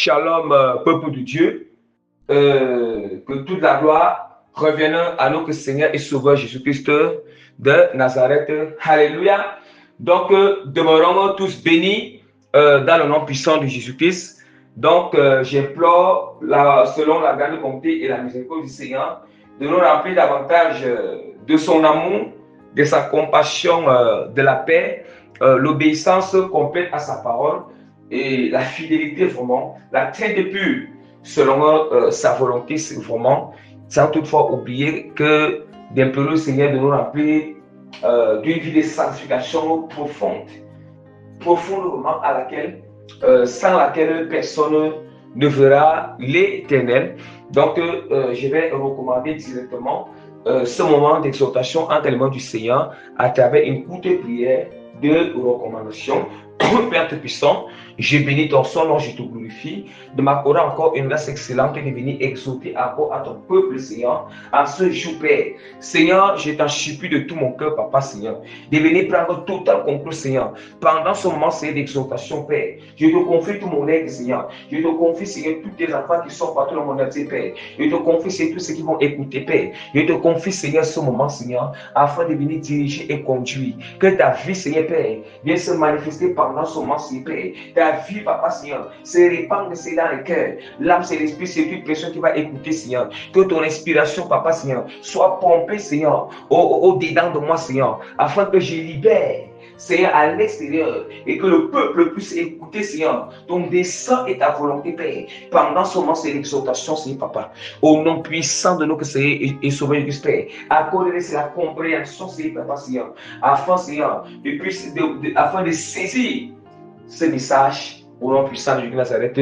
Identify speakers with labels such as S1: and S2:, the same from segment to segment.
S1: Shalom, peuple de Dieu. Que toute la gloire revienne à notre Seigneur et Sauveur Jésus-Christ de Nazareth. Alléluia. Donc, demeurons tous bénis dans le nom puissant de Jésus-Christ. Donc, j'implore, selon la grande bonté et la miséricorde du Seigneur, de nous remplir davantage de son amour, de sa compassion, de la paix, l'obéissance complète à sa parole et la fidélité vraiment, la traite pure selon sa volonté, c'est vraiment, sans toutefois oublier que d'implorer le Seigneur de nous remplir d'une vie de sanctification profonde vraiment à laquelle, sans laquelle personne ne verra l'Éternel. Donc, je vais recommander directement ce moment d'exhortation entre les mains du Seigneur à travers une courte prière de recommandation. Père Tout-Puissant, je bénis ton son, nom, je te glorifie, de m'accorder encore une grâce excellente et de venir exhorter encore à ton peuple, Seigneur, en ce jour, Père. Seigneur, je t'en supplie de tout mon cœur, Papa, Seigneur, de venir prendre total contrôle, Seigneur, pendant ce moment, Seigneur, d'exhortation, Père. Je te confie tout mon aide, Seigneur. Je te confie, Seigneur, tous tes enfants qui sont partout dans mon aide, Père. Je te confie, Seigneur, tous ceux qui vont écouter, Père. Je te confie, Seigneur, ce moment, Seigneur, afin de venir diriger et conduire. Que ta vie, Seigneur, Père, vienne se manifester pendant ce moment, Seigneur, Père. Ta vie, Papa, Seigneur, se répand, Seigneur, dans le cœur. L'âme, c'est l'esprit, c'est toute personne qui va écouter, Seigneur. Que ton inspiration, Papa, Seigneur, soit pompée, Seigneur, au-dedans de moi, Seigneur, afin que je libère, Seigneur, à l'extérieur, et que le peuple puisse écouter, Seigneur, ton dessein et ta volonté, Père. Pendant ce moment, c'est l'exhortation, Seigneur, Papa. Au nom puissant de notre Seigneur et Sauveur Jésus, Père. Accordez la compréhension, Seigneur, Papa, Seigneur, afin, Seigneur, afin de saisir ce message au nom puissant de Jésus de Nazareth,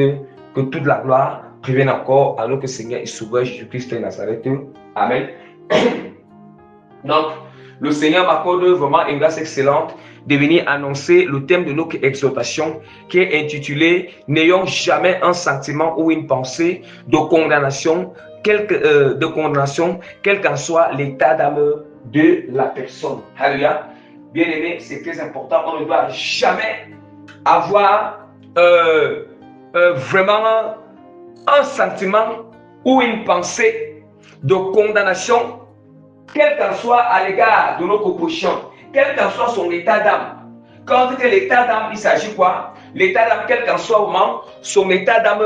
S1: que toute la gloire revienne encore à notre Seigneur et Sauveur Jésus-Christ de Nazareth. Amen. Donc, le Seigneur m'accorde vraiment une grâce excellente de venir annoncer le thème de notre exhortation qui est intitulé « N'ayons jamais un sentiment ou une pensée de condamnation, quel qu'en soit l'état d'âme de la personne. » Alléluia. Bien aimé, c'est très important. On ne doit jamais avoir vraiment un sentiment ou une pensée de condamnation, quel qu'en soit à l'égard de notre prochain, quel qu'en soit son état d'âme. Quand on dit que l'état d'âme, il s'agit quoi? L'état d'âme, quel qu'en soit au moment, son état d'âme,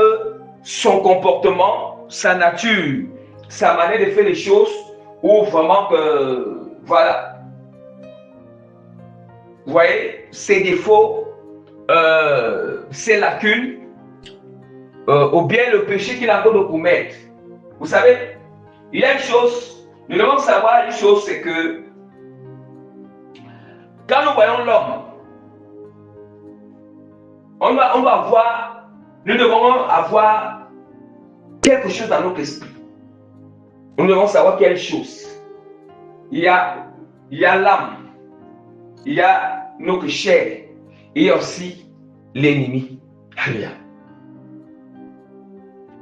S1: son comportement, sa nature, sa manière de faire les choses, ou vraiment que, voilà. Vous voyez, ses défauts, ses lacunes, ou bien le péché qu'il a encore de commettre. Vous savez, il y a une chose, nous devons savoir une chose, c'est que quand nous voyons l'homme, nous devons avoir quelque chose dans notre esprit. Nous devons savoir quelle chose. Il y a l'âme, il y a notre chair, et il y a aussi l'ennemi. Alléluia.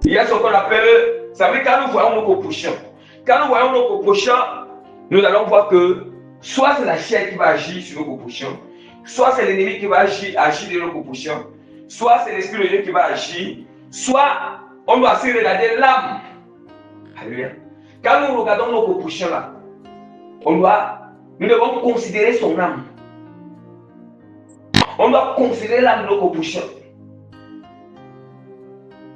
S1: Il y a ce qu'on appelle, ça veut dire quand nous voyons nos prochains. Quand nous voyons nos prochains, nous allons voir que soit c'est la chair qui va agir sur nos prochains, soit c'est l'ennemi qui va agir sur nos prochains, soit c'est l'esprit de Dieu qui va agir, soit on doit aussi regarder l'âme. Alléluia. Quand nous regardons nos prochains là, nous devons considérer son âme. On doit considérer l'âme de nos prochains.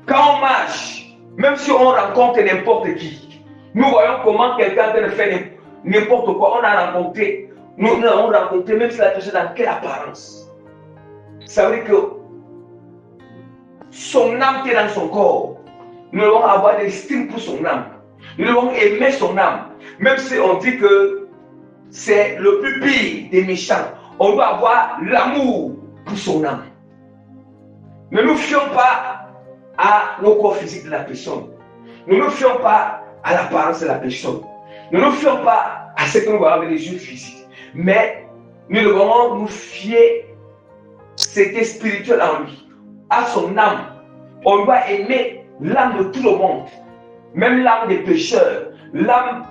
S1: Quand on marche, même si on rencontre n'importe qui, nous voyons comment quelqu'un peut faire n'importe quoi. On a rencontré, même si la personne dans quelle apparence. Ça veut dire que son âme qui est dans son corps, nous devons avoir de l'estime pour son âme. Nous devons aimer son âme. Même si on dit que c'est le plus pire des méchants, on doit avoir l'amour pour son âme. Ne nous fions pas à nos corps physiques de la personne. Ne nous fions pas à l'apparence de la personne. Ne nous fions pas à ce que nous voyons avec les yeux physiques. Mais nous devons nous fier c'était spirituel en lui, à son âme. On doit aimer l'âme de tout le monde, même l'âme des pécheurs, l'âme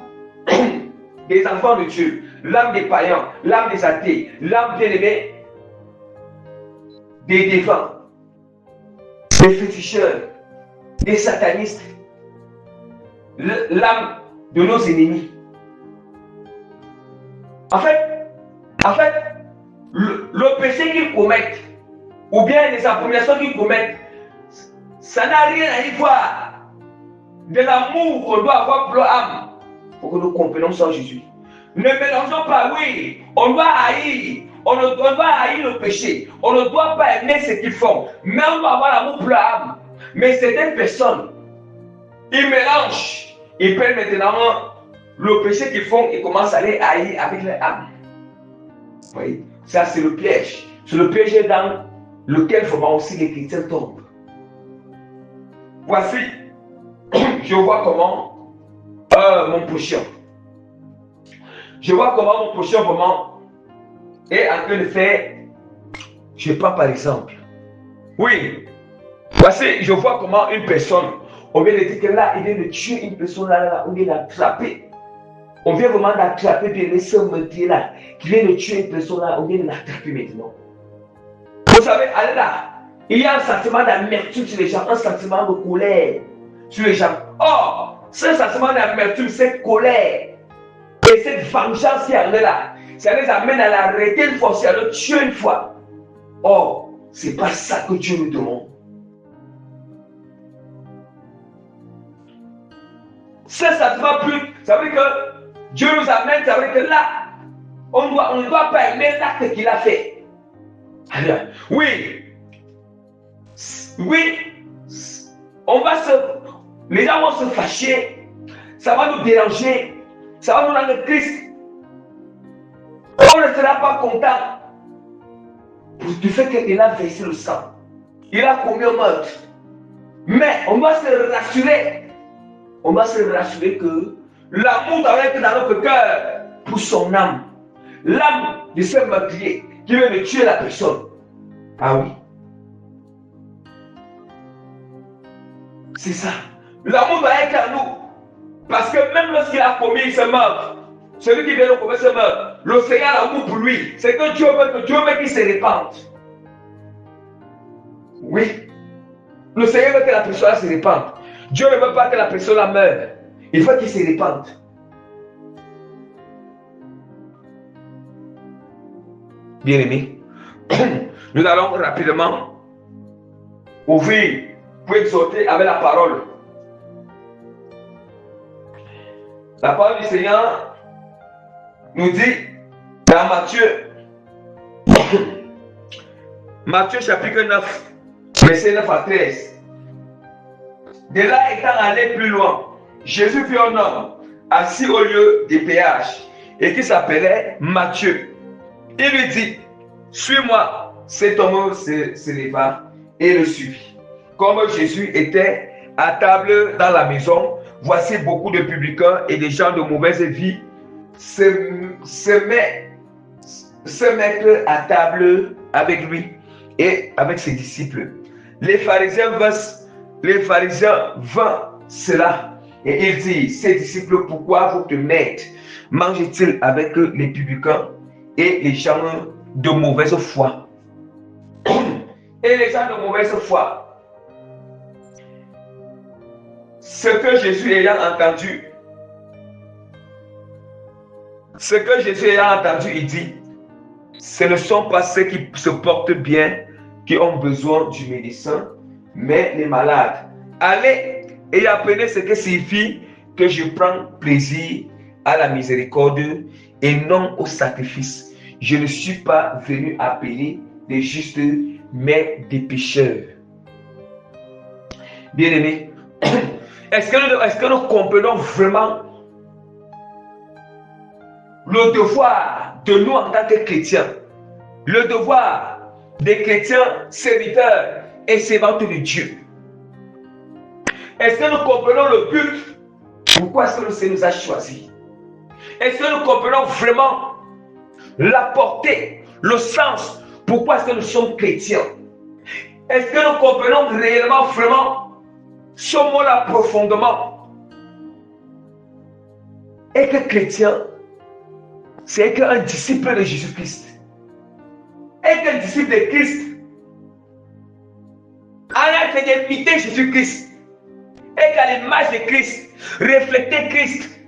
S1: des enfants de Dieu, l'âme des païens, l'âme des athées, l'âme bien-aimée des défunts, des féticheurs, des satanistes, l'âme de nos ennemis. En fait, le péché qu'ils commettent, ou bien les abominations qu'ils commettent, ça n'a rien à y voir de l'amour qu'on doit avoir pour l'âme. Il faut que nous comprenions ça en Jésus. Ne mélangeons pas, oui, on doit haïr, on doit haïr le péché, on ne doit pas aimer ce qu'ils font, mais on doit avoir l'amour pour l'âme. Mais certaines personnes, ils mélangent, ils prennent maintenant le péché qu'ils font et commencent à aller haïr avec leur âme. Vous voyez, ça c'est le piège. C'est le piège dans lequel vraiment aussi les chrétiens tombent. Voici, je vois comment mon prochain. Je vois comment mon prochain vraiment est en train de faire. Je prends par exemple. Oui, voici, je vois comment une personne, on vient de dire que là, il vient de tuer une personne là, on vient d'attraper. On vient vraiment d'attraper, bien ce meurtrier-là, qui vient de tuer une personne là, on vient de l'attraper maintenant. Vous savez, allez là, il y a un sentiment d'amertume sur les gens, un sentiment de colère sur les gens. Or, ce sentiment d'amertume, cette colère et cette vengeance qui est là, ça les amène à l'arrêter une fois, à le tuer une fois. Or, ce n'est pas ça que Dieu nous demande. Ce sentiment plus, ça veut dire que Dieu nous amène, ça veut dire que là, on ne doit pas aimer l'acte qu'il a fait. Alors, oui, les gens vont se fâcher, ça va nous déranger, ça va nous rendre tristes. On ne sera pas content du fait qu'il a versé le sang. Il a commis un meurtre. Mais on doit se rassurer. On doit se rassurer que l'amour doit être dans notre cœur pour son âme. L'âme de ce meurtrier qui veut de tuer la personne. Ah oui. C'est ça. L'amour doit être en nous. Parce que même lorsqu'il a commis ce meurtre, celui qui vient de commettre ce meurtre, le Seigneur a l'amour pour lui. C'est que Dieu veut qu'il se répande. Oui. Le Seigneur veut que la personne se répande. Dieu ne veut pas que la personne meure. Il faut qu'il se répande. Bien-aimés, nous allons rapidement ouvrir pour exhorter avec la parole. La parole du Seigneur nous dit dans Matthieu chapitre 9, verset 9 à 13. De là étant allé plus loin, Jésus vit un homme assis au lieu des péages et qui s'appelait Matthieu. Il lui dit, suis-moi. Cet homme se leva et le suivit. Comme Jésus était à table dans la maison, voici beaucoup de publicains et des gens de mauvaise vie se mettre à table avec lui et avec ses disciples. Les pharisiens vinrent cela et ils disent, ces disciples, pourquoi votre maître mange-t-il avec les publicains et les gens de mauvaise foi? Et les gens de mauvaise foi, ce que Jésus ayant entendu, il dit, ce ne sont pas ceux qui se portent bien qui ont besoin du médecin, mais les malades. Allez et apprenez ce que signifie que je prends plaisir à la miséricorde et non au sacrifice. Je ne suis pas venu appeler des justes, mais des pécheurs. Bien-aimés, est-ce que nous comprenons vraiment le devoir de nous en tant que chrétiens, le devoir des chrétiens serviteurs et servantes de Dieu? Est-ce que nous comprenons le but? Pourquoi est-ce que le Seigneur nous a choisis? Est-ce que nous comprenons vraiment la portée, le sens? Pourquoi est-ce que nous sommes chrétiens? Est-ce que nous comprenons réellement, vraiment, ce mot-là profondément? Et que chrétien, c'est qu'un disciple de Jésus-Christ. Et qu'un disciple de Christ a fait d'imiter Jésus-Christ. à l'image de Christ, refléter Christ.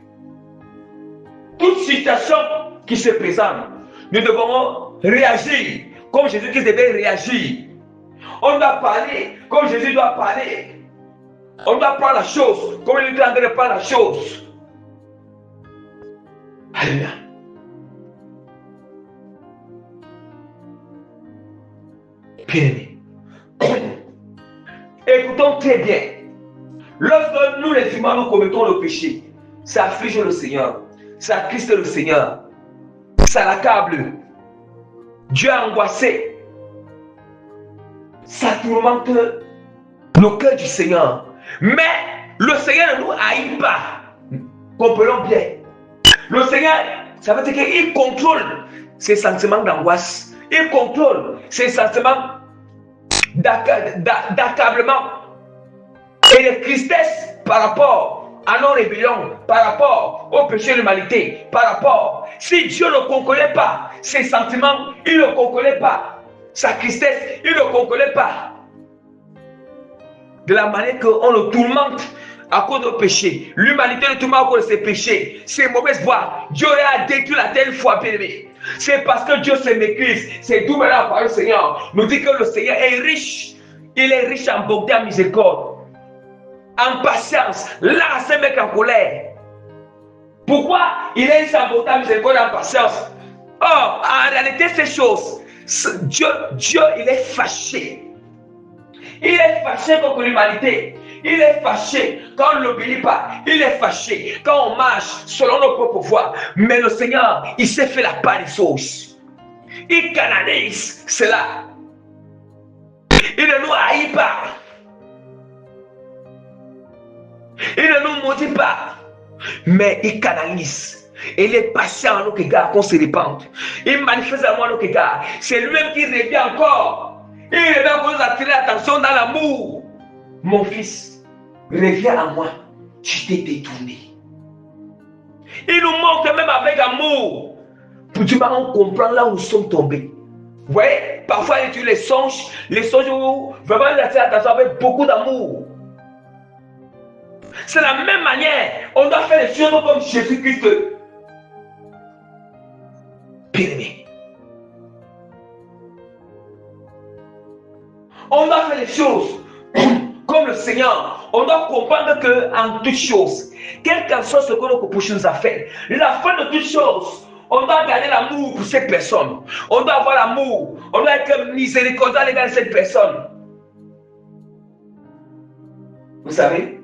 S1: Toute situation qui se présente, nous devons réagir comme Jésus-Christ devait réagir. On doit parler comme Jésus doit parler. On doit prendre la chose comme il est en train de prendre la chose. Alléluia. Bien-aimés, écoutons très bien. Lorsque nous les humains nous commettons le péché, ça afflige le Seigneur, ça attriste le Seigneur, ça l'accable. Dieu a angoissé, ça tourmente le cœur du Seigneur. Mais le Seigneur ne nous haït pas. Comprenons bien. Le Seigneur, ça veut dire qu'il contrôle ses sentiments d'angoisse. Il contrôle ses sentiments d'accablement et de tristesse par rapport à nos rébellions, par rapport au péché de l'humanité, par rapport. Si Dieu ne contrôlait pas ses sentiments, il ne contrôlait pas sa tristesse, il ne contrôlait pas. De la manière qu'on le tourmente à cause de péché. L'humanité le tourmente à cause de ses péchés, ses mauvaises voies. Dieu a détruit la terre une fois, bien-aimé. C'est parce que Dieu se méprise. C'est d'où maintenant la parole du Seigneur nous dit que le Seigneur est riche. Il est riche en bonté, en miséricorde, en patience. Là, c'est mec en colère. Pourquoi il est riche en bonté, en miséricorde, en patience? Or, en réalité, ces choses, Dieu, il est fâché. Il est fâché contre l'humanité. Il est fâché quand on ne l'obéit pas. Il est fâché quand on marche selon nos propres voies. Mais le Seigneur, il s'est fait la part des choses. Il canalise cela. Il ne nous haït pas. Il ne nous maudit pas. Mais il canalise. Il est patient à nos égards qu'on se répande. Il manifeste à nos égards. C'est lui-même qui revient encore. Il revient pour nous attirer l'attention dans l'amour. Mon fils, reviens à moi. Tu t'es détourné. Il nous montre même avec amour. Pour du mal, on comprend là où nous sommes tombés. Vous voyez, parfois il utilise les songes où vraiment il attire l'attention avec beaucoup d'amour. C'est la même manière. On doit faire les choses comme Jésus-Christ. Bien-aimé. On doit faire les choses comme le Seigneur. On doit comprendre qu'en toutes choses, quel qu'en soit ce que notre prochain nous a fait, la fin de toutes choses, on doit garder l'amour pour cette personne. On doit avoir l'amour. On doit être miséricordieux à l'égard de cette personne. Vous savez,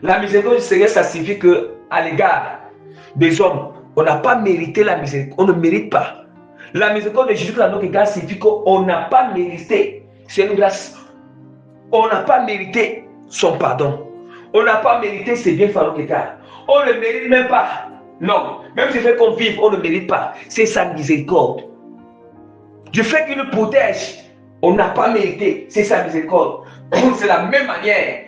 S1: la miséricorde du Seigneur, ça signifie qu'à l'égard des hommes, on n'a pas mérité la miséricorde. On ne mérite pas. La miséricorde de Jésus à notre égard signifie qu'on n'a pas mérité. C'est une grâce. On n'a pas mérité son pardon. On n'a pas mérité ses bienfaits à notre égard. On ne mérite même pas. Non. Même si fait qu'on vive, on ne mérite pas. C'est sa miséricorde. Du fait qu'il nous protège, on n'a pas mérité. C'est sa miséricorde. C'est la même manière.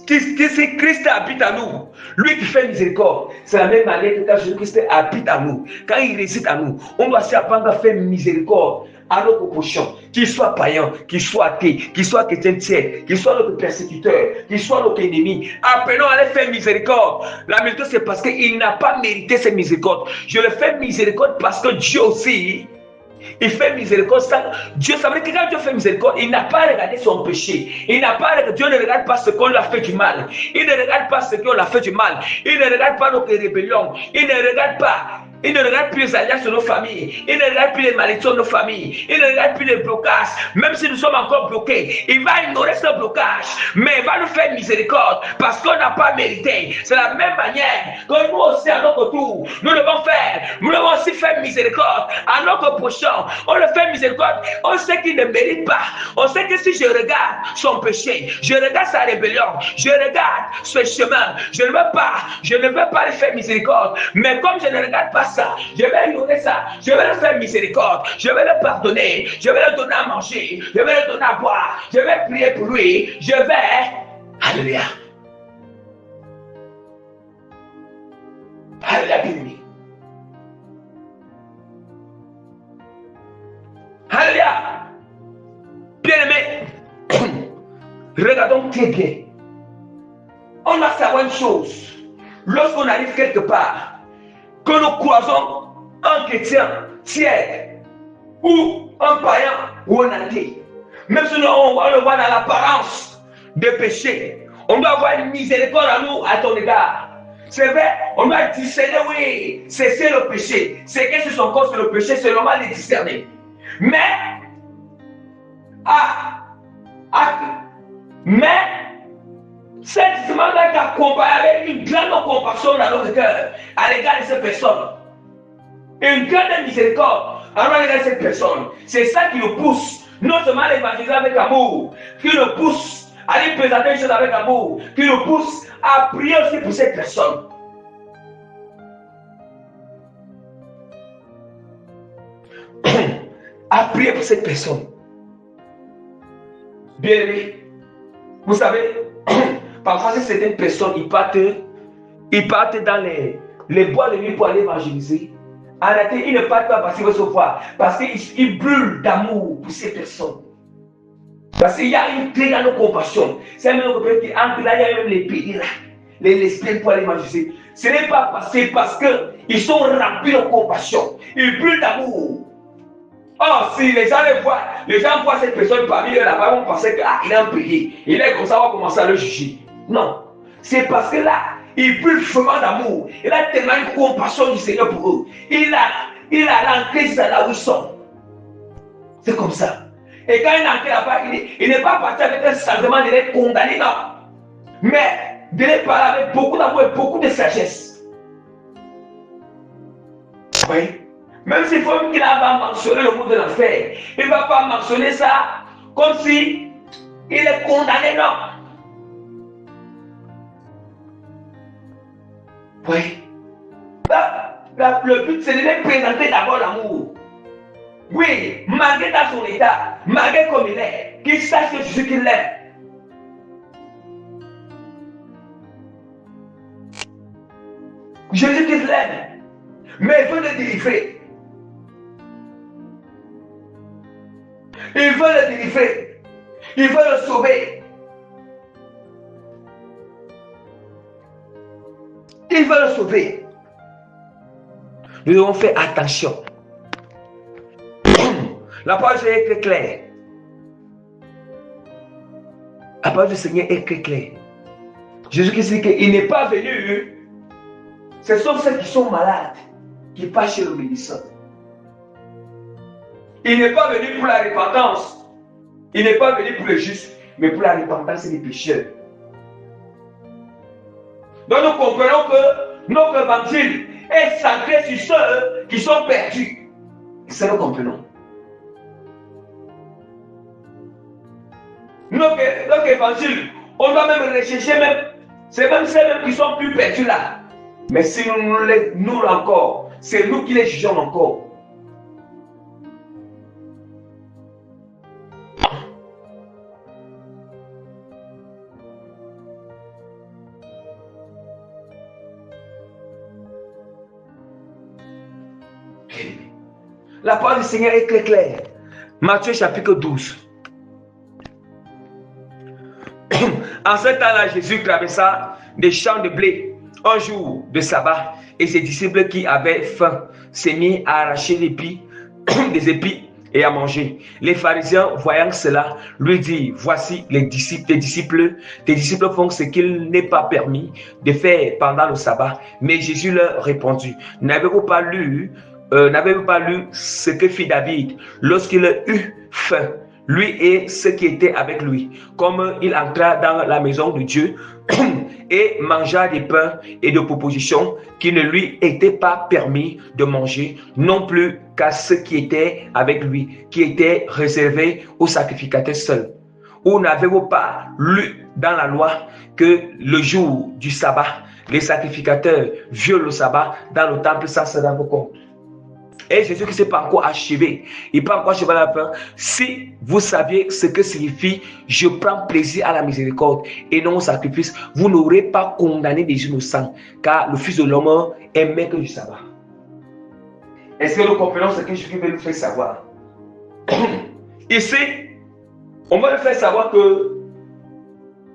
S1: Christ habite à nous. Lui qui fait miséricorde. C'est la même manière que quand Jésus-Christ habite à nous. Quand il réside à nous, on doit s'apprendre à faire miséricorde à nos propositions. Qu'il soit païen, qu'il soit athée, qu'il soit chrétien tiers, qu'il soit notre persécuteur, qu'il soit notre ennemi. Apprenons à les faire miséricorde. La miséricorde, c'est parce qu'il n'a pas mérité cette miséricorde. Je le fais miséricorde parce que Dieu aussi, il fait miséricorde. Dieu, ça veut dire que quand Dieu fait miséricorde, il n'a pas regardé son péché. Il n'a pas regardé, Dieu ne regarde pas ce qu'on lui a fait du mal. Il ne regarde pas ce qu'on lui a fait du mal. Il ne regarde pas nos rébellions. Il ne regarde pas. Il ne regarde plus les alliances de nos familles. Il ne regarde plus les malédictions de nos familles. Il ne regarde plus les blocages. Même si nous sommes encore bloqués, il va ignorer ce blocage. Mais il va nous faire miséricorde parce qu'on n'a pas mérité. C'est la même manière que nous aussi, à notre tour, nous devons aussi faire miséricorde à notre prochain. On le fait miséricorde. On sait qu'il ne mérite pas. On sait que si je regarde son péché, je regarde sa rébellion, je regarde ce chemin, je ne veux pas le faire miséricorde. Mais comme je ne regarde pas ça, je vais ignorer ça, je vais le faire miséricorde, je vais le pardonner, je vais le donner à manger, je vais le donner à boire, je vais prier pour lui, je vais... Alléluia. Alléluia, bien-aimé. Alléluia. Bien-aimé. Regardons très bien. On doit savoir une chose. Lorsqu'on arrive quelque part, que nous croisons un chrétien tiède, ou un païen, ou un athée, même si on le voit dans l'apparence de péché, on doit avoir une miséricorde à nous, à ton égard. C'est vrai, on doit discerner, oui, c'est le péché. C'est que sur son corps, c'est le péché, c'est normal de discerner. Mais, cette discernement doit être accompagné avec une grande compassion dans notre cœur à l'égard de ces personnes. Une grande miséricorde à l'égard de cette personne. C'est ça qui nous pousse, non seulement à l'évangéliser avec amour, qui nous pousse à lui présenter les choses avec amour, qui nous pousse à prier aussi pour cette personne. À prier pour cette personne. Bien aimé, vous savez, parfois certaines personnes, ils partent dans les bois de nuit pour aller évangéliser. En réalité, ils ne partent pas parce qu'ils veulent se voir, parce qu'ils brûlent d'amour pour ces personnes. Parce qu'il y a une très grande compassion. C'est même que entre là, il y a même les pays là, les lesbiennes pour aller évangéliser. Ce n'est pas parce qu'ils sont remplis de compassion. Ils brûlent d'amour. Or, si les gens voient cette personne parmi eux là-bas, vont penser qu'il est un pays. Il est comme ça, on va commencer à le juger. Non. C'est parce que là, il brûle vraiment d'amour. Il a tellement une compassion du Seigneur pour eux. Il a l'ancré là où ils sont. C'est comme ça. Et quand il est entré là-bas, il n'est pas parti avec un sentiment de les condamner, non. Mais de les parler avec beaucoup d'amour et beaucoup de sagesse. Oui. Même s'il faut qu'il va mentionner le mot de l'enfer, il ne va pas mentionner ça comme si il est condamné, non. Oui. Le but, c'est de lui présenter d'abord l'amour. Oui, malgré dans son état, malgré comme il est, qu'il sache que Jésus qu'il l'aime. Jésus qu'il l'aime, mais il veut le délivrer. Il veut le délivrer. Il veut le sauver. Il veut le sauver. Nous devons faire attention. La parole du Seigneur est très claire. La parole du Seigneur est très claire. Jésus-Christ dit qu'il n'est pas venu. Ce sont ceux qui sont malades qui passent chez le médecin. Il n'est pas venu pour la repentance. Il n'est pas venu pour les justes, mais pour la repentance des pécheurs. Donc nous comprenons que notre évangile est centré sur ceux qui sont perdus. Et ça nous comprenons. Notre évangile, on doit même rechercher même, c'est même ceux qui sont plus perdus là. Mais si nous encore, c'est nous qui les jugeons encore. La parole du Seigneur est très claire. Matthieu chapitre 12. En ce temps-là, Jésus traversa des champs de blé un jour de sabbat et ses disciples qui avaient faim s'est mis à arracher des épis et à manger. Les pharisiens, voyant cela, lui dirent: voici tes disciples font ce qu'il n'est pas permis de faire pendant le sabbat. Mais Jésus leur répondit: n'avez-vous pas lu ce que fit David lorsqu'il eut faim, lui et ceux qui étaient avec lui, comme il entra dans la maison de Dieu et mangea des pains et des propositions qui ne lui étaient pas permis de manger, non plus qu'à ceux qui étaient avec lui, qui étaient réservés aux sacrificateurs seuls. Ou n'avez-vous pas lu dans la loi que le jour du sabbat, les sacrificateurs violent le sabbat dans le temple sans se rendre compte? Et Jésus qui ne s'est pas encore achevé, il pas encore achevé la fin. Si vous saviez ce que signifie je prends plaisir à la miséricorde et non au sacrifice, vous n'aurez pas condamné des innocents, car le Fils de l'homme est maître du sabbat. Est-ce que nous comprenons ce que Jésus veut nous faire savoir? Ici, on va nous faire savoir que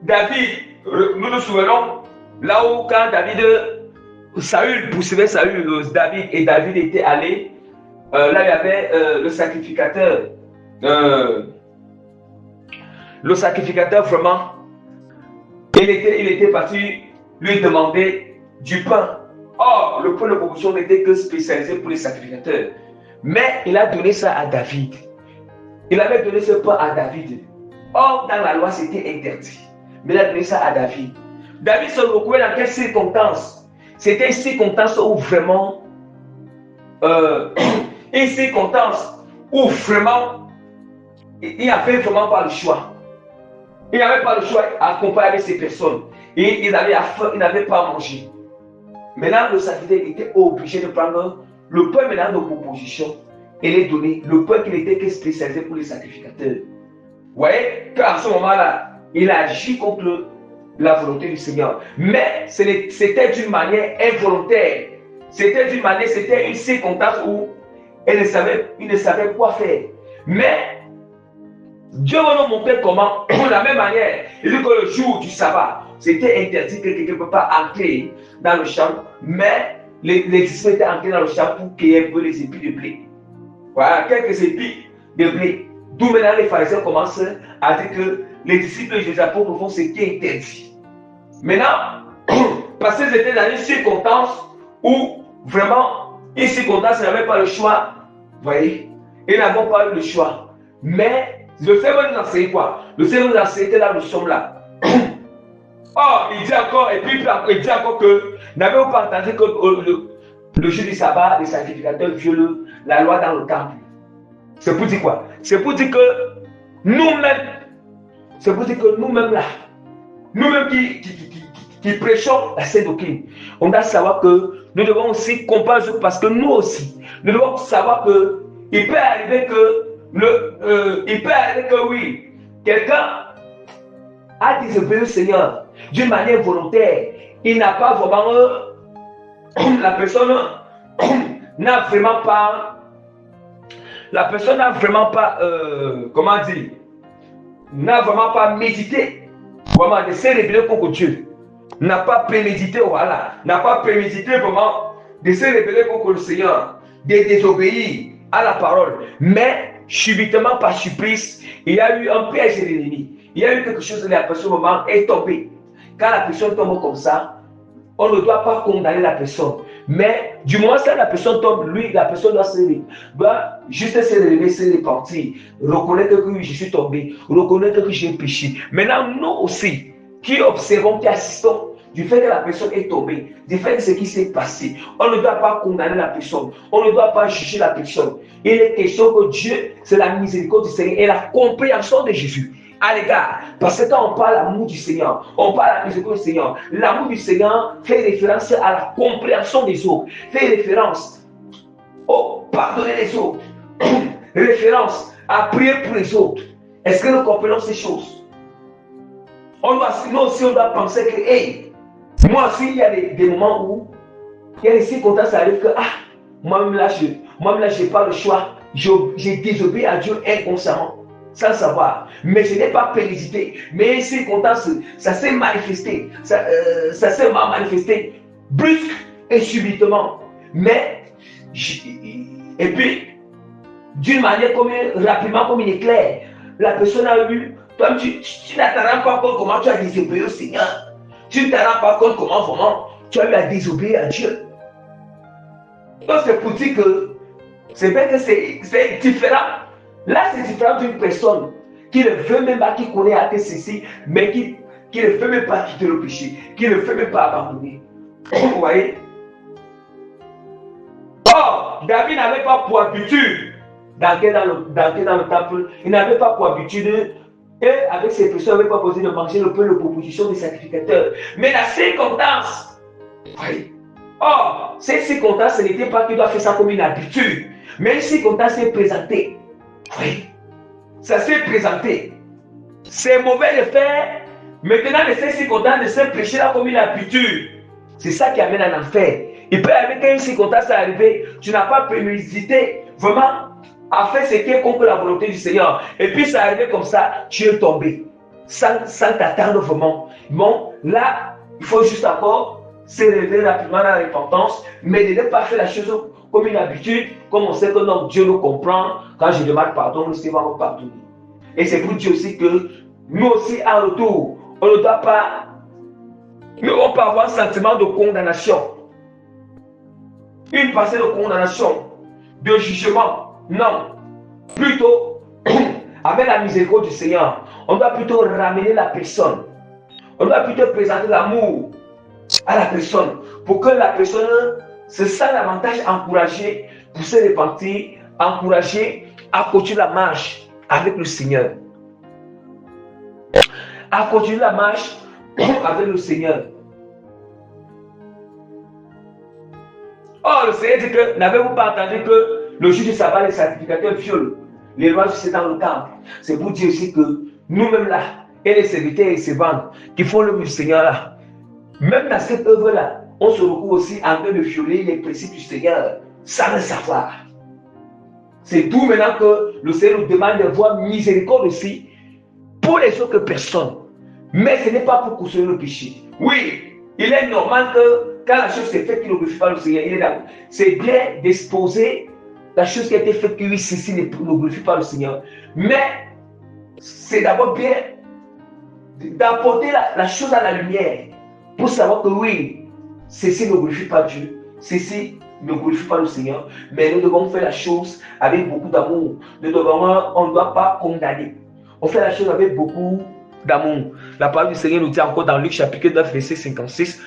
S1: David, nous nous souvenons, là où quand Saül poursuivait David et David était allé, là il y avait le sacrificateur. Le sacrificateur vraiment, il était parti lui demander du pain. Or, le pain de proposition n'était que spécialisé pour les sacrificateurs. Mais il a donné ça à David. Il avait donné ce pain à David. Or, dans la loi, c'était interdit. Mais il a donné ça à David. David se retrouvait dans quelle circonstance? C'était une circonstance où vraiment, une circonstance où vraiment, il n'y avait vraiment pas le choix. Il n'y avait pas le choix à comparer avec ces personnes. Et il avait faim, il n'avait pas à manger. Maintenant, le sacrificateur était obligé de prendre le pain maintenant de proposition et les donner. Le pain qui n'était que spécialisé pour les sacrificateurs. Vous voyez qu'à ce moment-là, il a agi contre la volonté du Seigneur. Mais c'était d'une manière involontaire. C'était une circonstance où il ne savait quoi faire. Mais Dieu va nous montrer comment, de la même manière, il dit que le jour du sabbat, c'était interdit que quelqu'un ne peut pas entrer dans le champ, mais les disciples étaient entrés dans le champ pour cueillir un peu les épis de blé. Voilà, quelques épis de blé. D'où maintenant les pharisiens commencent à dire que les disciples de Jésus apôtres font ce qui est interdit. Maintenant, parce qu'ils étaient dans une circonstance où vraiment, une circonstance, ils n'avaient pas le choix. Vous voyez, ils n'avaient pas eu le choix. Mais le Seigneur nous enseigne quoi? Le Seigneur nous enseigne que là, nous sommes là. Or, il dit encore, et puis il dit encore que n'avez-vous pas entendu que le jour du sabbat, les sacrificateurs violent la loi dans le temple? C'est pour dire quoi? C'est pour dire que nous-mêmes, là, nous-mêmes qui prêchons la Sainte Doctrine, on doit savoir que nous devons aussi comparer parce que nous aussi, nous devons savoir que il peut arriver que oui, quelqu'un a désobéi au Seigneur d'une manière volontaire. Il n'a pas vraiment, la personne n'a vraiment pas, comment dire, n'a vraiment pas médité, vraiment de se révéler contre Dieu. N'a pas prémédité, voilà, n'a pas prémédité vraiment de se révéler contre le Seigneur, de désobéir à la parole. Mais subitement, par surprise, il y a eu un piège de l'ennemi. Il y a eu quelque chose, la personne au moment est tombée. Quand la personne tombe comme ça, on ne doit pas condamner la personne. Mais du moment où la personne tombe, la personne doit juste se relever, se repentir, reconnaître que oui, je suis tombé, reconnaître que j'ai péché. Maintenant, nous aussi, qui observons, qui assistons, du fait que la personne est tombée, du fait de ce qui s'est passé, on ne doit pas condamner la personne, on ne doit pas juger la personne. Il est question que Dieu, c'est la miséricorde du Seigneur et la compréhension de Jésus à l'égard. Parce que quand on parle de l'amour du Seigneur, on parle de la miséricorde du Seigneur. L'amour du Seigneur fait référence à la compréhension des autres, fait référence au pardonner les autres, référence à prier pour les autres. Est-ce que nous comprenons ces choses? Nous aussi, on doit penser que, hey, moi aussi, il y a des moments où il y a des circonstances qui arrivent que, moi-même là, je n'ai pas le choix. J'ai désobéi à Dieu inconsciemment, sans savoir. Mais je n'ai pas prémédité. Mais une circonstance, ça s'est manifesté. Ça s'est manifesté brusque et subitement. Mais, et puis, d'une manière rapidement comme il est clair, la personne a eu, toi, tu ne te rends pas compte comment tu as désobéi au Seigneur. Tu ne te rends pas compte comment vraiment tu as eu à désobéir à Dieu. Donc c'est pour dire que c'est vrai que c'est différent. Là, c'est différent d'une personne qui ne veut même pas, qui connaît à tes ceci, mais qui ne veut même pas quitter le péché, qui ne veut même pas abandonner. Vous voyez? Or, David n'avait pas pour habitude d'entrer dans le temple. Il n'avait pas pour habitude. Et avec ces personnes, il n'avait pas posé de manger le peu de proposition des sacrificateurs. Mais la circonstance, oui. Or, cette circonstance, ce n'était pas qu'il doit faire ça comme une habitude. Mais une circonstance s'est présentée. Oui. Ça s'est présenté. C'est mauvais de faire. Maintenant, de cette circonstance, de se prêcher là comme une habitude. C'est ça qui amène à enfer. Il peut arriver qu'une circonstance est arrivée, tu n'as pas prémédité vraiment à faire ce qui est contre la volonté du Seigneur. Et puis ça arrive comme ça, tu es tombé. sans t'attendre vraiment. Bon, là, il faut juste encore se révéler rapidement dans la repentance, mais de ne pas faire la chose comme une habitude, comme on sait que non, Dieu nous comprend. Quand je demande pardon, le Seigneur va nous pardonner. Et c'est pour dire aussi que nous aussi, en retour, on ne doit pas, nous ne devons pas avoir un sentiment de condamnation. Une pensée de condamnation, de jugement. Non. Plutôt, avec la miséricorde du Seigneur, on doit plutôt ramener la personne. On doit plutôt présenter l'amour à la personne pour que la personne se sente davantage encouragée pour se repentir, encouragée à continuer la marche avec le Seigneur. À continuer la marche avec le Seigneur. Or, le Seigneur dit que, n'avez-vous pas entendu que le jour du sabbat, les sacrificateurs violent les lois du Seigneur dans le temple? C'est pour dire aussi que nous-mêmes là, et les serviteurs et les servantes qui font l'œuvre du Seigneur là, même dans cette œuvre-là, on se retrouve aussi en train de violer les principes du Seigneur sans le savoir. C'est tout maintenant que le Seigneur nous demande de voir miséricorde aussi pour les autres personnes. Mais ce n'est pas pour cautionner le péché. Oui, il est normal que quand la chose s'est faite qui ne glorifie pas le Seigneur, c'est bien d'exposer la chose qui a été faite qui, oui, ceci ne glorifie pas le Seigneur. Mais c'est d'abord bien d'apporter la chose à la lumière pour savoir que oui, ceci ne glorifie pas Dieu, ceci ne glorifie pas le Seigneur, mais nous devons faire la chose avec beaucoup d'amour. On ne doit pas condamner. On fait la chose avec beaucoup d'amour. La parole du Seigneur nous dit encore dans Luc chapitre 9, verset 56,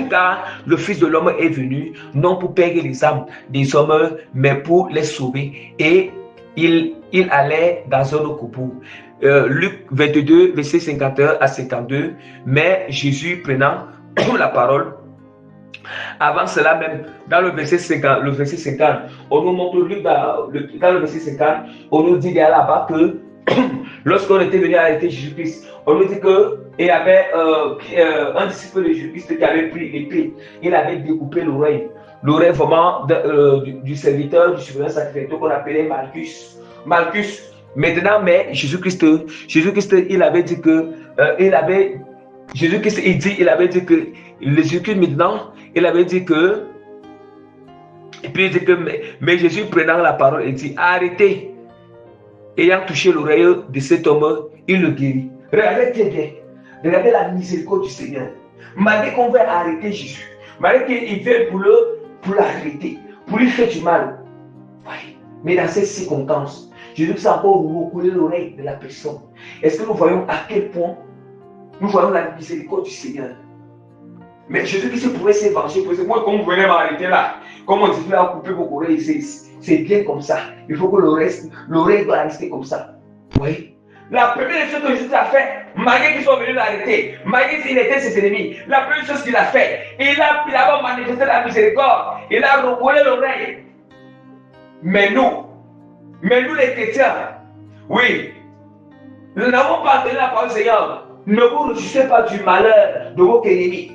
S1: car le Fils de l'homme est venu, non pour perdre les âmes des hommes, mais pour les sauver. Et il allait dans un coupou. Luc 22, verset 51 à 52, mais Jésus prenant la parole, avant cela même, dans le verset 50, on nous montre Luc dans le verset 50, on nous dit là-bas que lorsqu'on était venu arrêter Jésus-Christ, on nous dit qu'il y avait un disciple de Jésus-Christ qui avait pris l'épée, il avait découpé l'oreille vraiment du serviteur, du souverain sacrificateur qu'on appelait Malchus. Maintenant, mais Jésus-Christ, il avait dit que, il avait dit que, Jésus-Christ maintenant, il avait dit que, et puis il dit que, mais Jésus prenant la parole, il dit, arrêtez. Ayant touché l'oreille de cet homme, il le guérit. Regardez très bien. Regardez la miséricorde du Seigneur. Malgré qu'on veut arrêter Jésus, malgré qu'il vient pour l'arrêter, pour lui faire du mal. Oui. Mais dans ces circonstances, Jésus s'est encore recoulé l'oreille de la personne. Est-ce que nous voyons à quel point nous voyons la miséricorde du Seigneur? Mais Jésus-Christ pourrait se venger. Moi, comme vous venez m'arrêter là, comme on dit, tu as coupé vos oreilles, c'est bien comme ça. Il faut que l'oreille doit rester comme ça. Oui. La première chose que Jésus a fait, malgré qu'ils sont venus l'arrêter, malgré qu'il était ses ennemis, la première chose qu'il a fait, il a manifesté la miséricorde, il a recoulé l'oreille. Mais nous les chrétiens, oui, nous n'avons pas entendu la parole du Seigneur. Ne vous réjouissez pas du malheur de vos ennemis.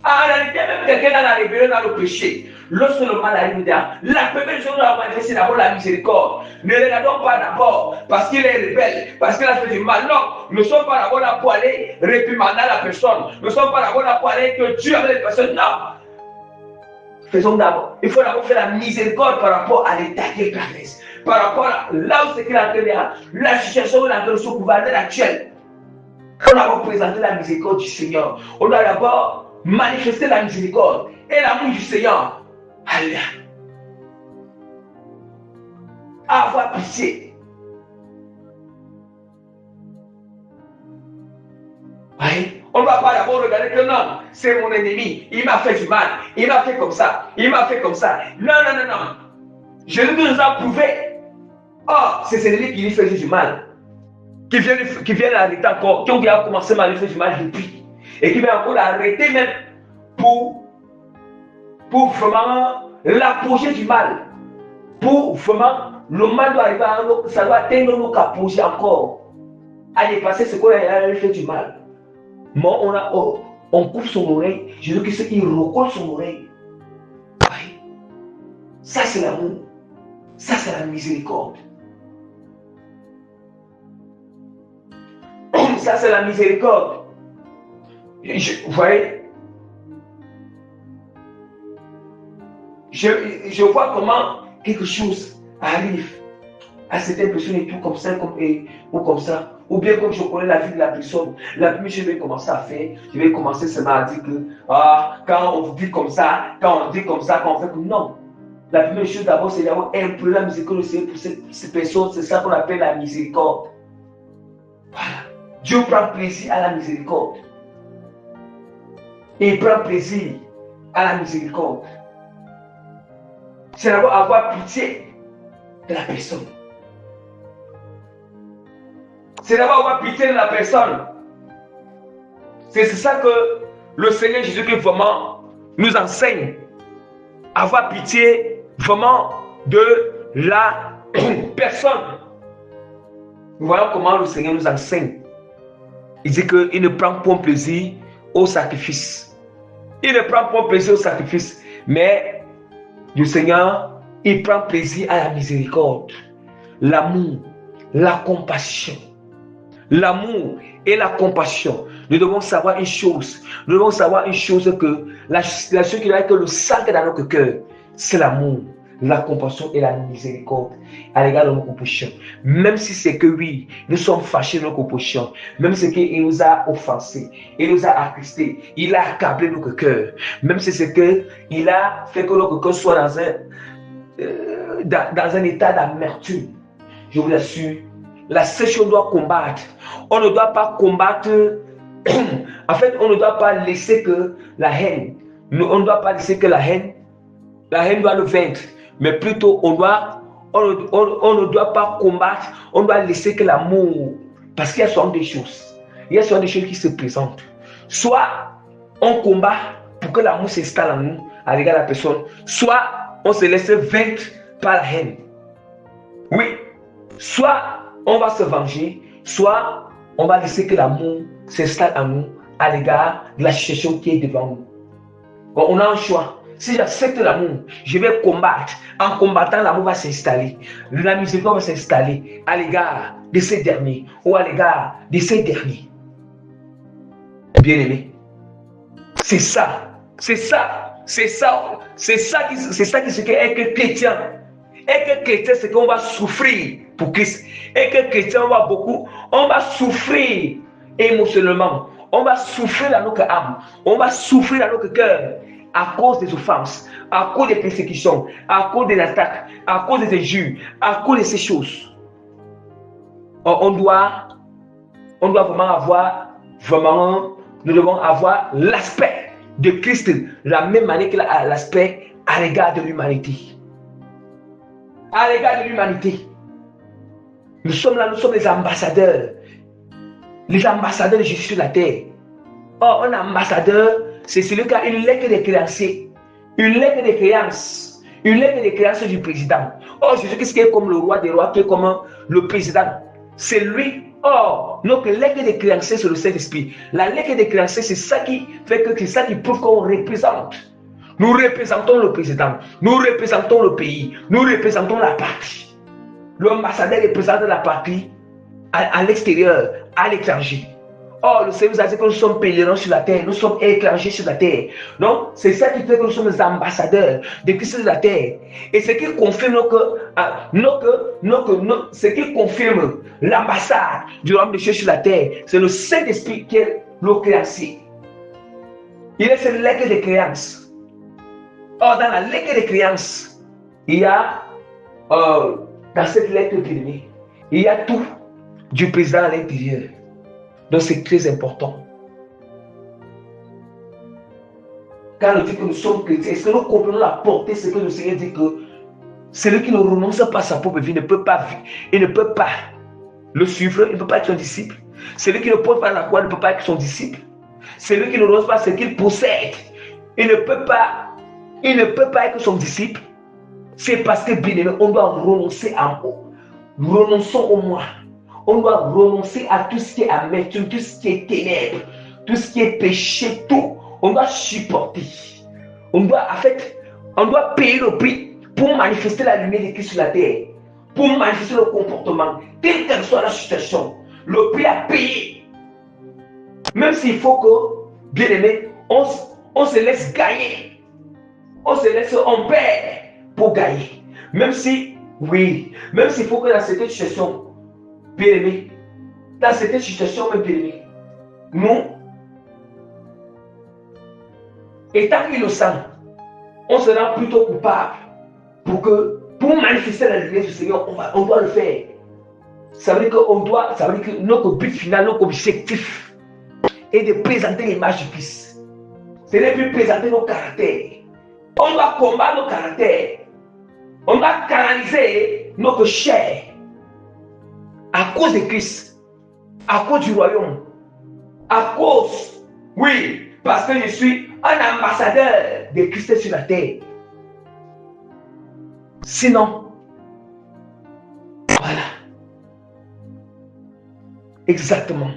S1: En réalité, même quelqu'un dans la rébellion, dans le péché, lorsque le mal arrive, la première chose à manifester, c'est d'abord la miséricorde. Ne regardons pas d'abord parce qu'il est rebelle, parce qu'il a fait du mal. Non, nous ne sommes pas d'abord là pour aller réprimander la personne. Nous ne sommes pas d'abord là pour aller que Dieu avec les personnes. Non. Faisons d'abord. Il faut d'abord faire la miséricorde par rapport à l'état qu'il traverse. Par rapport à là où c'est qu'il est en train de la situation où il est en train de se gouverner actuelle. On a représenté la miséricorde du Seigneur. On a d'abord manifester la miséricorde et l'amour du Seigneur. Alléluia. Avoir pitié. Oui. On ne va pas d'abord regarder que non, c'est mon ennemi, il m'a fait du mal, il m'a fait comme ça, il m'a fait comme ça. Non. Jésus nous a prouvé. Oh, c'est ces ennemis qui lui faisaient du mal, qui viennent l'arrêter encore, qui ont déjà commencé à lui faire du mal depuis. Et qui va encore l'arrêter même pour vraiment l'apogée du mal. Pour vraiment, le mal doit arriver à nous, ça doit atteindre nos apogées encore. À dépasser ce qu'on a fait du mal. Mais on coupe son oreille. Jésus-Christ, il recolle son oreille. Oui. Ça, c'est l'amour. Ça, c'est la miséricorde. Ça, c'est la miséricorde. Vous voyez, je vois comment quelque chose arrive à certaines personnes et tout comme ça, ou comme ça. Ou bien comme je connais la vie de la personne, la première chose que je vais commencer à faire, je vais commencer seulement à dire que quand on dit comme ça, quand on dit comme ça, quand on fait comme non. La première chose d'abord, c'est d'avoir un peu la miséricorde pour ces personnes. C'est ça qu'on appelle la miséricorde. Voilà. Dieu prend plaisir à la miséricorde. Et il prend plaisir à la miséricorde. C'est d'abord avoir pitié de la personne. C'est d'abord avoir pitié de la personne. C'est ça que le Seigneur Jésus-Christ vraiment nous enseigne. Avoir pitié vraiment de la personne. Nous voyons comment le Seigneur nous enseigne. Il dit qu'il ne prend pas plaisir au sacrifice. Il ne prend pas plaisir au sacrifice. Mais le Seigneur, il prend plaisir à la miséricorde, l'amour, la compassion. L'amour et la compassion. Nous devons savoir une chose. Nous devons savoir une chose que la chose qui est que le sang dans notre cœur, c'est l'amour, la compassion et la miséricorde à l'égard de nos compositions. Même si c'est que oui, nous sommes fâchés de nos compositions, même si c'est qu'il nous a offensés, il nous a attristés, il a accablé notre cœur, même si c'est qu'il a fait que notre cœur soit dans un état d'amertume. Je vous assure, la seule chose qu'on doit combattre, on ne doit pas combattre, en fait, on ne doit pas laisser que la haine, on ne doit pas laisser que la haine doit le vaincre, mais plutôt on ne doit pas combattre, on doit laisser que l'amour, parce qu'il y a souvent des choses, il y a souvent des choses qui se présentent. Soit on combat pour que l'amour s'installe en nous, à l'égard de la personne, soit on se laisse vaincre par la haine. Oui, soit on va se venger, soit on va laisser que l'amour s'installe en nous à l'égard de la situation qui est devant nous. Bon, on a un choix. Si j'accepte l'amour, je vais combattre. En combattant, l'amour va s'installer. La miséricorde va s'installer à l'égard de ces derniers ou à l'égard de ces derniers. Bien-aimé, c'est ça qui est chrétien. Et que chrétien, c'est qu'on va souffrir pour Christ. Et que chrétien, on va souffrir émotionnellement. On va souffrir dans notre âme. On va souffrir dans notre cœur à cause des offenses, à cause des persécutions, à cause des attaques, à cause des injures, à cause de ces choses. On doit nous devons avoir l'aspect de Christ, la même manière qu'il a l'aspect à l'égard de l'humanité. À l'égard de l'humanité. Nous sommes là, nous sommes les ambassadeurs. Les ambassadeurs de Jésus sur la terre. Or, un ambassadeur, c'est celui qui a une lettre de créancier. Une lettre de créance. Une lettre de créance du président. Or, Jésus qui est comme le roi des rois, qui est comme le président. C'est lui. Or, notre lettre de créancier, c'est le Saint-Esprit. La lettre de créancier, c'est ça qui fait que c'est ça qui prouve qu'on représente. Nous représentons le président, nous représentons le pays, nous représentons la patrie. L'ambassadeur représente la patrie à l'extérieur, à l'étranger. Or, le Seigneur nous a dit que nous sommes pèlerins sur la terre, nous sommes étrangers sur la terre. Donc, c'est ça qui fait que nous sommes les ambassadeurs de Christ sur la terre. Et ce qui confirme ce qui confirme l'ambassade du royaume de Dieu sur la terre, c'est le Saint-Esprit qui est le créancier. Il est cette lettre de créance. Or, dans la lettre de créance, il y a, dans cette lettre bien-aimée, il y a tout du président à l'intérieur. Donc, c'est très important. Quand on dit que nous sommes chrétiens, est-ce que nous comprenons la portée, ce que le Seigneur dit que celui qui ne renonce pas à sa propre vie ne peut pas vivre, il ne peut pas le suivre, il ne peut pas être son disciple. Celui qui ne porte pas la croix ne peut pas être son disciple. Celui qui ne renonce pas à ce qu'il possède, il ne peut pas être son disciple. C'est parce que, bien aimé, on doit renoncer à moi. Renonçons au moi. On doit renoncer à tout ce qui est amertume, tout ce qui est ténèbres, tout ce qui est péché, tout. On doit supporter. On doit payer le prix pour manifester la lumière de Christ sur la terre. Pour manifester le comportement, quelle que soit la situation. Le prix à payer Même s'il faut que, bien aimé, on se laisse gagner. On se laisse, on perd pour gagner. Même si, oui, même s'il faut que dans cette situation, bien aimé, dans cette situation, bien aimé, nous, étant innocents, on se rend plutôt coupable pour manifester la lumière du Seigneur, on doit le faire. Ça veut dire que notre but final, notre objectif est de présenter l'image du Christ. Ce n'est plus présenter nos caractères. On doit combattre nos caractères. On doit canaliser notre chair à cause de Christ, à cause du royaume, à cause, oui, parce que je suis un ambassadeur de Christ sur la terre. Sinon, voilà. Exactement.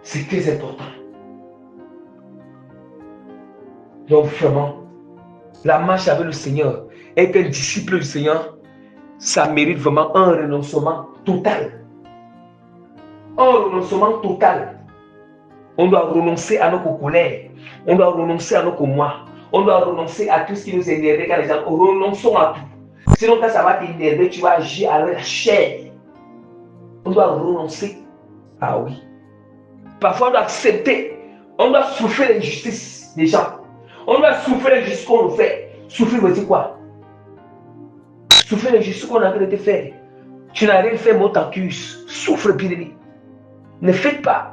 S1: C'est très important. Donc vraiment, la marche avec le Seigneur, être un disciple du Seigneur, ça mérite vraiment un renoncement total. Un renoncement total. On doit renoncer à notre colère. On doit renoncer à notre moi. On doit renoncer à tout ce qui nous énerve quand les gens renonçons à tout. Sinon, quand ça va t'énerver, tu vas agir avec la chair. On doit renoncer. Ah oui. Parfois, on doit accepter. On doit souffrir l'injustice des gens. On doit souffrir l'injustice qu'on nous fait. Souffrir veut dire quoi? Souffrir l'injustice qu'on a en train de te faire. Tu n'as rien fait, mon t'accuse. Souffre, bien. Ne faites pas.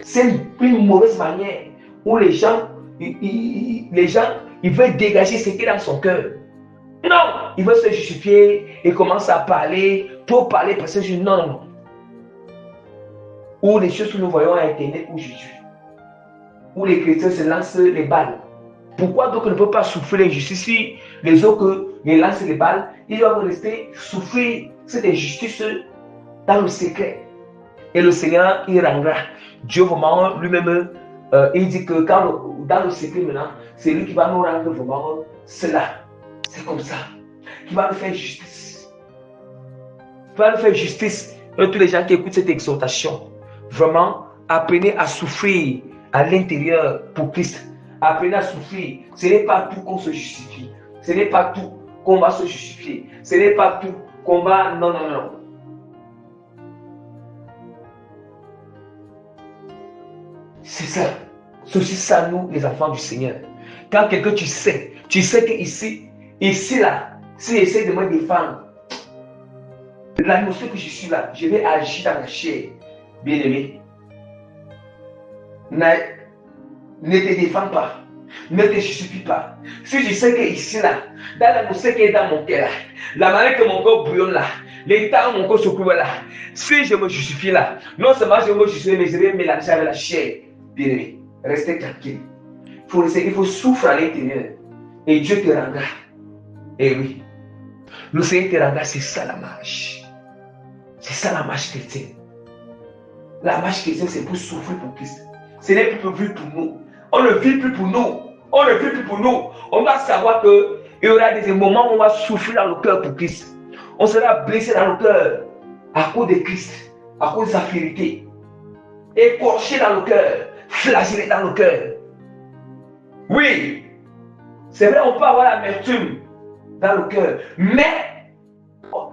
S1: C'est une mauvaise manière où les gens, ils veulent dégager ce qui est dans son cœur. Non, ils veulent se justifier et commencent à parler pour parler parce que non, non, non. Ou les choses que nous voyons à Internet aujourd'hui, où les chrétiens se lancent les balles. Pourquoi donc on ne peut pas souffrir l'injustice si les autres les lancent les balles? Ils doivent rester souffrir cette injustice dans le secret. Et le Seigneur, il rendra. Dieu vraiment lui-même, il dit que dans le secret maintenant, c'est lui qui va nous rendre vraiment cela. C'est comme ça. Qui va nous faire justice. Il va nous faire justice. Et tous les gens qui écoutent cette exhortation, vraiment, apprenez à souffrir à l'intérieur pour Christ. Apprenez à souffrir. Ce n'est pas tout qu'on se justifie. Ce n'est pas tout qu'on va se justifier. Ce n'est pas tout qu'on va... Non, non, non. C'est ça. C'est aussi ça, nous, les enfants du Seigneur. Quand quelqu'un, tu sais que ici là, si j'essaie de me défendre, l'atmosphère que je suis là, je vais agir dans la chair. Bien aimé. Ne te défends pas. Ne te justifie pas. Si je sais que ici là, dans l'atmosphère qui est dans mon cœur là, la manière que mon corps bouillonne là, l'état où mon corps se couvre là, si je me justifie là, non seulement je me justifie, mais je vais mélanger avec la chair. Bien aimé, restez tranquille. Il faut souffrir à l'intérieur. Et Dieu te rendra. Et oui. Le Seigneur te rendra, c'est ça la marche. C'est ça la marche chrétienne. La marche chrétienne, c'est pour souffrir pour Christ. Ce n'est plus prévu pour nous. On ne vit plus pour nous. On ne vit plus pour nous. On doit savoir qu'il y aura des moments où on va souffrir dans le cœur pour Christ. On sera blessé dans le cœur à cause de Christ, à cause de sa fidélité. Écorché dans le cœur, flagellé dans le cœur. Oui, c'est vrai, on peut avoir l'amertume dans le cœur, mais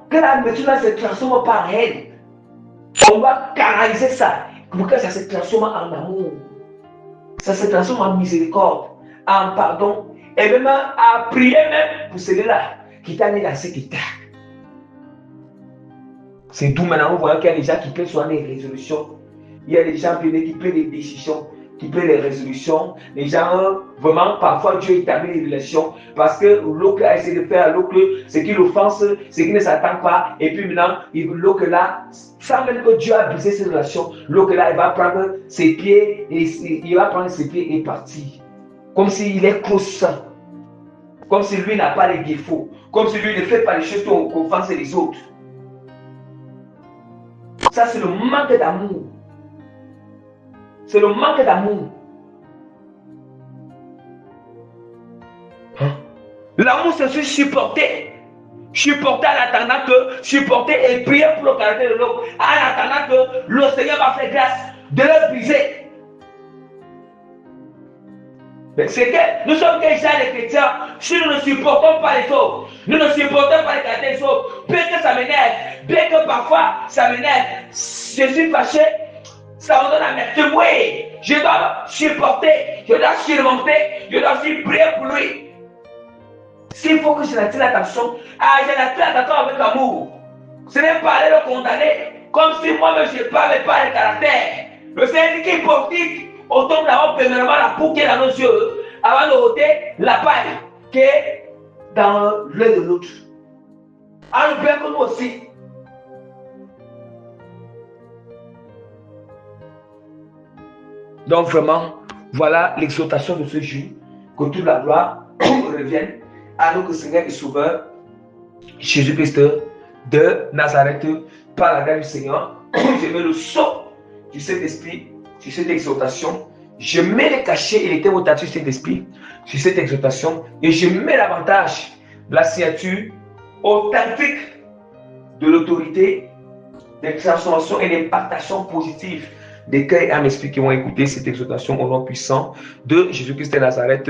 S1: que l'amertume se transforme par haine, on va canaliser ça pour que ça se transforme en amour, ça se transforme en miséricorde, en pardon, et même à prier même pour celui-là qui t'a mis dans cet état. C'est d'où maintenant vous voyez qu'il y a des gens qui prennent souvent des résolutions. Il y a des gens qui prennent des décisions, qui prennent des résolutions. Les gens, vraiment, parfois Dieu établit des relations parce que l'autre a essayé de faire à l'autre ce qui l'offense, ce qui ne s'attend pas. Et puis maintenant, l'autre là, sans même que Dieu a brisé ces relations, l'autre là, il va prendre ses pieds et partir. Comme s'il est conscient. Comme si lui n'a pas les défauts. Comme si lui ne fait pas les choses qui offensent les autres. Ça, c'est le manque d'amour. C'est le manque d'amour. Hein? L'amour, c'est se supporter. Supporter en attendant que, supporter et prier pour le caractère de l'homme, en attendant que le Seigneur va faire grâce de le briser. C'est que nous sommes déjà les chrétiens, si nous ne supportons pas les autres, nous ne supportons pas les caractères des autres, bien que ça m'énerve, bien que parfois ça m'énerve, je suis fâché, ça me donne amertume, oui, je dois supporter, je dois surmonter, je dois aussi prier pour lui. S'il faut que je l'attire l'attention, je l'attire l'attention avec amour. Ce n'est pas aller le condamner, comme si moi-même je ne parlais pas le caractère. Le Seigneur dit qu'il politique, on tombe d'abord premièrement la peau qui est dans nos yeux, avant de ôter la paille qui est dans l'œil de l'autre. Alors bien que nous aussi. Donc vraiment, voilà l'exhortation de ce jour, que toute la gloire revienne à notre Seigneur et Sauveur, Jésus-Christ de Nazareth, par la grâce du Seigneur. Je mets le sceau du Saint-Esprit sur cette exhortation. Je mets les cachets et les témoignages du Saint-Esprit sur cette exhortation. Et je mets l'avantage, la signature authentique de l'autorité, des transformations et des partations positives des cœurs et âmes esprit qui vont écouter cette exhortation au nom puissant de Jésus-Christ de Nazareth.